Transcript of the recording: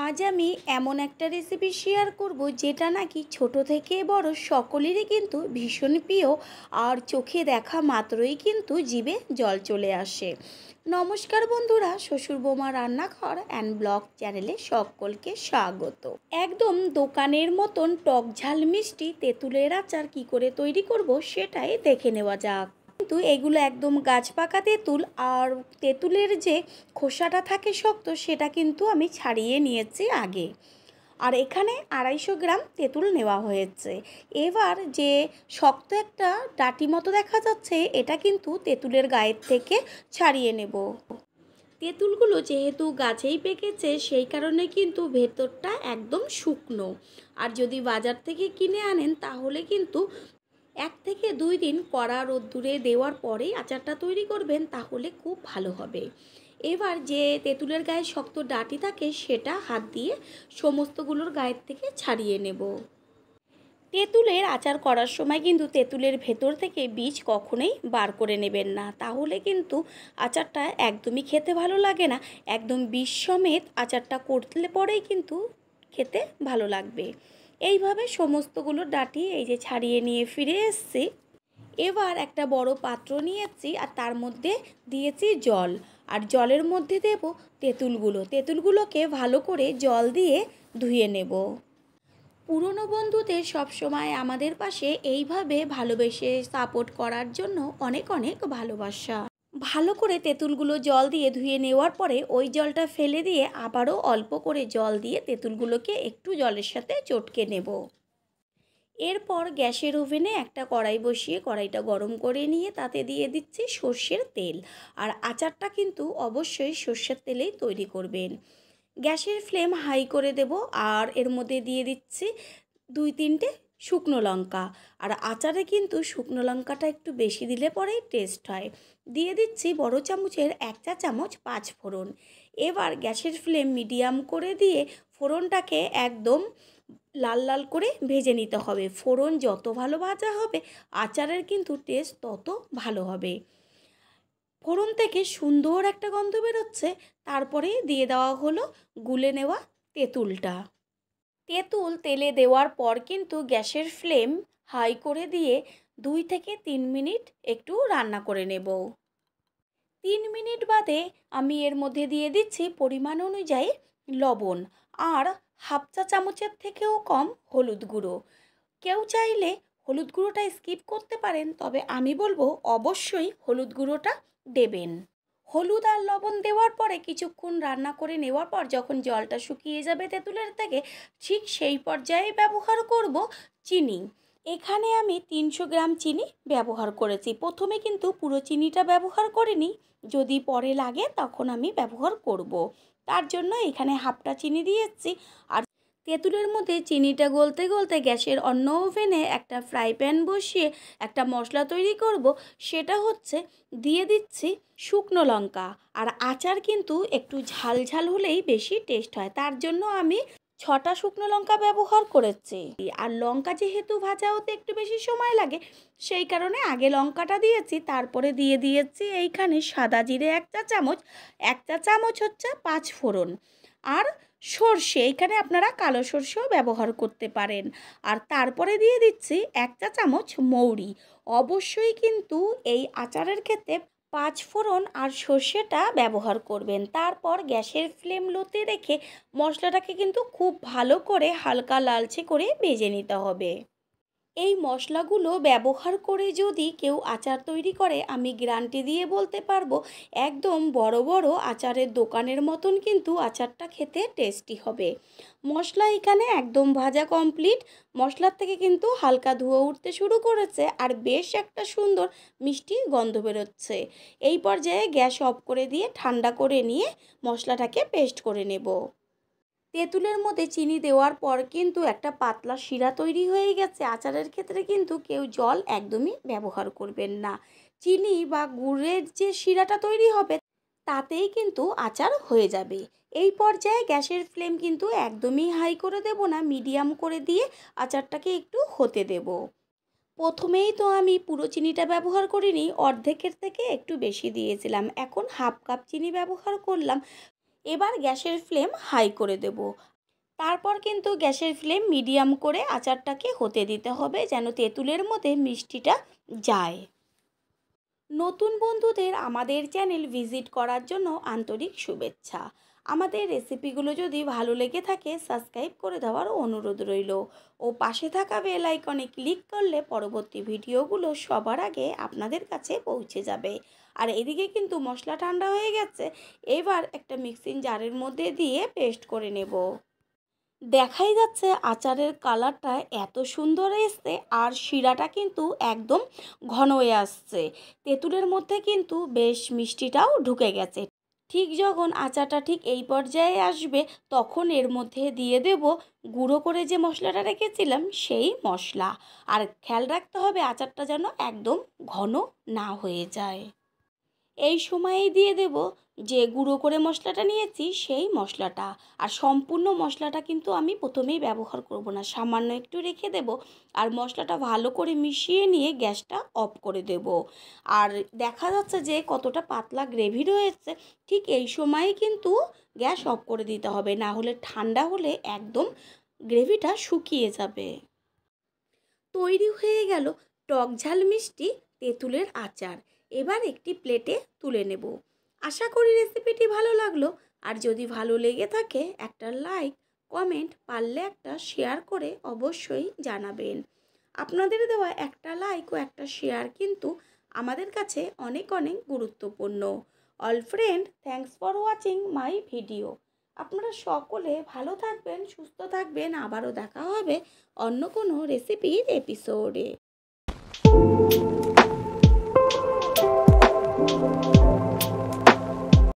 আজ আমি এমন একটা রেসিপি শেয়ার করব যেটা নাকি ছোট থেকে বড় সকলেরই কিন্তু ভীষণ প্রিয় আর চোখে দেখা মাত্রই কিন্তু জিভে জল চলে আসে। নমস্কার বন্ধুরা, শ্বশুর বৌমা রান্নাঘর অ্যান্ড ব্লগ চ্যানেলে সকলকে স্বাগত। একদম দোকানের মতন টক ঝাল মিষ্টি তেঁতুলের আচার কি করে তৈরি করব সেটাই দেখে নেওয়া যাক। কিন্তু এগুলো একদম গাছ পাকা তেঁতুল, আর তেঁতুলের যে খোসাটা থাকে শক্ত সেটা কিন্তু আমি ছাড়িয়ে নিয়েছি আগে। আর এখানে 250 গ্রাম তেঁতুল নেওয়া হয়েছে। এবার যে শক্ত একটা ডাঁটি মতো দেখা যাচ্ছে এটা কিন্তু তেঁতুলের গায়ের থেকে ছাড়িয়ে নেব। তেঁতুলগুলো যেহেতু গাছেই পেকেছে সেই কারণে কিন্তু ভেতরটা একদম শুকনো। আর যদি বাজার থেকে কিনে আনেন তাহলে কিন্তু 1 থেকে 2 দিন কড়া রোদ্দুরে দেওয়ার পরেই আচারটা তৈরি করবেন, তাহলে খুব ভালো হবে। এবার যে তেঁতুলের গায়ে শক্ত ডাঁটি থাকে সেটা হাত দিয়ে সমস্তগুলোর গায়ের থেকে ছাড়িয়ে নেব। তেঁতুলের আচার করার সময় কিন্তু তেঁতুলের ভেতর থেকে বীজ কখনোই বার করে নেবেন না, তাহলে কিন্তু আচারটা একদমই খেতে ভালো লাগে না। একদম বীজ সমেত আচারটা করলে পরেই কিন্তু খেতে ভালো লাগবে। এইভাবে সমস্তগুলো ডাঁটি এই যে ছাড়িয়ে নিয়ে ফিরে এসেছি। এবার একটা বড় পাত্র নিয়েছি আর তার মধ্যে দিয়েছি জল, আর জলের মধ্যে দেব তেঁতুলগুলোকে ভালো করে জল দিয়ে ধুয়ে নেব। পুরনো বন্ধুদের সবসময় আমাদের পাশে এইভাবে ভালোবেসে সাপোর্ট করার জন্য অনেক অনেক ভালোবাসা। ভালো করে তেঁতুলগুলো জল দিয়ে ধুয়ে নেওয়ার পরে ওই জলটা ফেলে দিয়ে আবারও অল্প করে জল দিয়ে তেঁতুলগুলোকে একটু জলের সাথে চটকে নেব। এরপর গ্যাসের ওভেনে একটা কড়াই বসিয়ে কড়াইটা গরম করে নিয়ে তাতে দিয়ে দিচ্ছি সর্ষের তেল। আর আচারটা কিন্তু অবশ্যই সর্ষের তেলেই তৈরি করবেন। গ্যাসের ফ্লেম হাই করে দেব আর এর মধ্যে দিয়ে দিচ্ছি 2-3টে শুকনো লঙ্কা। আর আচারে কিন্তু শুকনো লঙ্কাটা একটু বেশি দিলে পরেই টেস্ট হয়। দিয়ে দিচ্ছি বড় চামচের 1 চা চামচ 5 ফোড়ন। এবার গ্যাসের ফ্লেম মিডিয়াম করে দিয়ে ফোড়নটাকে একদম লাল লাল করে ভেজে নিতে হবে। ফোড়ন যত ভালো ভাজা হবে আচারের কিন্তু টেস্ট তত ভালো হবে। ফোড়ন থেকে সুন্দর একটা গন্ধ বেরোচ্ছে, তারপরে দিয়ে দেওয়া হলো গুলে নেওয়া তেঁতুলটা। তেঁতুল তেলে দেওয়ার পর কিন্তু গ্যাসের ফ্লেম হাই করে দিয়ে 2 থেকে 3 মিনিট একটু রান্না করে নেব। 3 মিনিট বাদে আমি এর মধ্যে দিয়ে দিচ্ছি পরিমাণ অনুযায়ী লবণ আর হাফ চা চামচের থেকেও কম হলুদ গুঁড়ো। কেউ চাইলে হলুদ গুঁড়োটা স্কিপ করতে পারেন, তবে আমি বলবো অবশ্যই হলুদ গুঁড়োটা দেবেন। হলুদ আর লবণ দেওয়ার পরে কিছুক্ষণ রান্না করে নেওয়ার পর যখন জলটা শুকিয়ে যাবে তেঁতুলের থেকে, ঠিক সেই পর্যায়ে ব্যবহার করব চিনি। এখানে আমি 300 গ্রাম চিনি ব্যবহার করেছি। প্রথমে কিন্তু পুরো চিনিটা ব্যবহার করিনি, যদি পরে লাগে তখন আমি ব্যবহার করব। তার জন্য এখানে হাফটা চিনি দিয়েছি। আর তেঁতুলের মধ্যে চিনিটা গলতে গলতে গ্যাসের অন্য ওভেনে একটা ফ্রাই প্যান বসিয়ে একটা মশলা তৈরি করব। সেটা হচ্ছে দিয়ে দিচ্ছি শুকনো লঙ্কা। আর আচার কিন্তু একটু ঝাল ঝাল হলেই বেশি টেস্ট হয়, তার জন্য আমি 6টা শুকনো লঙ্কা ব্যবহার করেছি। আর লঙ্কা যেহেতু ভাজা হতে একটু বেশি সময় লাগে সেই কারণে আগে লঙ্কাটা দিয়েছি, তারপরে দিয়ে দিয়েছি এইখানে সাদা জিরে 1 চা চামচ, 1 চা চামচ হচ্ছে 5 ফোড়ন আর সর্ষে, এইখানে আপনারা কালো সর্ষেও ব্যবহার করতে পারেন। আর তারপরে দিয়ে দিচ্ছি 1 চা চামচ মৌরি। অবশ্যই কিন্তু এই আচারের ক্ষেত্রে 5 ফোড়ন আর সর্ষেটা ব্যবহার করবেন। তারপর গ্যাসের ফ্লেম লোতে রেখে মশলাটাকে কিন্তু খুব ভালো করে হালকা লালচে করে ভেজে নিতে হবে। এই মশলাগুলো ব্যবহার করে যদি কেউ আচার তৈরি করে আমি গ্যারান্টি দিয়ে বলতে পারবো একদম বড় বড় আচারের দোকানের মতন কিন্তু আচারটা খেতে টেস্টি হবে। মশলা এখানে একদম ভাজা কমপ্লিট। মশলার থেকে কিন্তু হালকা ধোঁয়া উঠতে শুরু করেছে আর বেশ একটা সুন্দর মিষ্টি গন্ধ বেরোচ্ছে। এই পর্যায়ে গ্যাস অফ করে দিয়ে ঠান্ডা করে নিয়ে মশলাটাকে পেস্ট করে নেব। তেঁতুলের মধ্যে চিনি দেওয়ার পর কিন্তু একটা পাতলা শিরা তৈরি হয়ে গেছে। আচারের ক্ষেত্রে কিন্তু কেউ জল একদমই ব্যবহার করবেন না। চিনি বা গুড়ের যে শিরাটা তৈরি হবে তাতেই কিন্তু আচার হয়ে যাবে। এই পর্যায়ে গ্যাসের ফ্লেম কিন্তু একদমই হাই করে দেব না, মিডিয়াম করে দিয়ে আচারটাকে একটু হতে দেব। প্রথমেই তো আমি পুরো চিনিটা ব্যবহার করিনি, অর্ধেকের থেকে একটু বেশি দিয়েছিলাম। এখন হাফ কাপ চিনি ব্যবহার করলাম। এবার গ্যাসের ফ্লেম হাই করে দেব। তারপর কিন্তু গ্যাসের ফ্লেম মিডিয়াম করে আচারটাকে হতে দিতে হবে, যেন তেঁতুলের মধ্যে মিষ্টিটা যায়। নতুন বন্ধুদের আমাদের চ্যানেল ভিজিট করার জন্য আন্তরিক শুভেচ্ছা। আমাদের রেসিপিগুলো যদি ভালো লেগে থাকে সাবস্ক্রাইব করে দেওয়ার অনুরোধ রইল ও পাশে থাকা বেল আইকনে ক্লিক করলে পরবর্তী ভিডিওগুলো সবার আগে আপনাদের কাছে পৌঁছে যাবে। আর এদিকে কিন্তু মশলা ঠান্ডা হয়ে গেছে, এবার একটা মিক্সিং জারের মধ্যে দিয়ে পেস্ট করে নেব। দেখাই যাচ্ছে আচারের কালারটা এত সুন্দর এসছে, আর শিরাটা কিন্তু একদম ঘন হয়ে আসছে। তেঁতুলের মধ্যে কিন্তু বেশ মিষ্টিটাও ঢুকে গেছে। ঠিক যখন আচারটা ঠিক এই পর্যায়ে আসবে, তখন এর মধ্যে দিয়ে দেব গুঁড়ো করে যে মশলাটা রেখেছিলাম সেই মশলা। আর খেয়াল রাখতে হবে আচারটা যেন একদম ঘন না হয়ে যায়। এই সময়েই দিয়ে দেব যে গুঁড়ো করে মশলাটা নিয়েছি সেই মশলাটা। আর সম্পূর্ণ মশলাটা কিন্তু আমি প্রথমেই ব্যবহার করব না, সামান্য একটু রেখে দেব। আর মশলাটা ভালো করে মিশিয়ে নিয়ে গ্যাসটা অফ করে দেব। আর দেখা যাচ্ছে যে কতটা পাতলা গ্রেভি রয়েছে, ঠিক এই সময়েই কিন্তু গ্যাস অফ করে দিতে হবে, না হলে ঠান্ডা হলে একদম গ্রেভিটা শুকিয়ে যাবে। তৈরি হয়ে গেল টক ঝাল মিষ্টি তেঁতুলের আচার। এবার একটি প্লেটে তুলে নেব। আশা করি রেসিপিটি ভালো লাগলো। আর যদি ভালো লেগে থাকে একটা লাইক, কমেন্ট, পারলে একটা শেয়ার করে অবশ্যই জানাবেন। আপনাদের দেওয়া একটা লাইক ও একটা শেয়ার কিন্তু আমাদের কাছে অনেক অনেক গুরুত্বপূর্ণ। All friend, thanks for watching my video. আপনারা সকলে ভালো থাকবেন, সুস্থ থাকবেন। আবারও দেখা হবে অন্য কোনো রেসিপির এপিসোডে।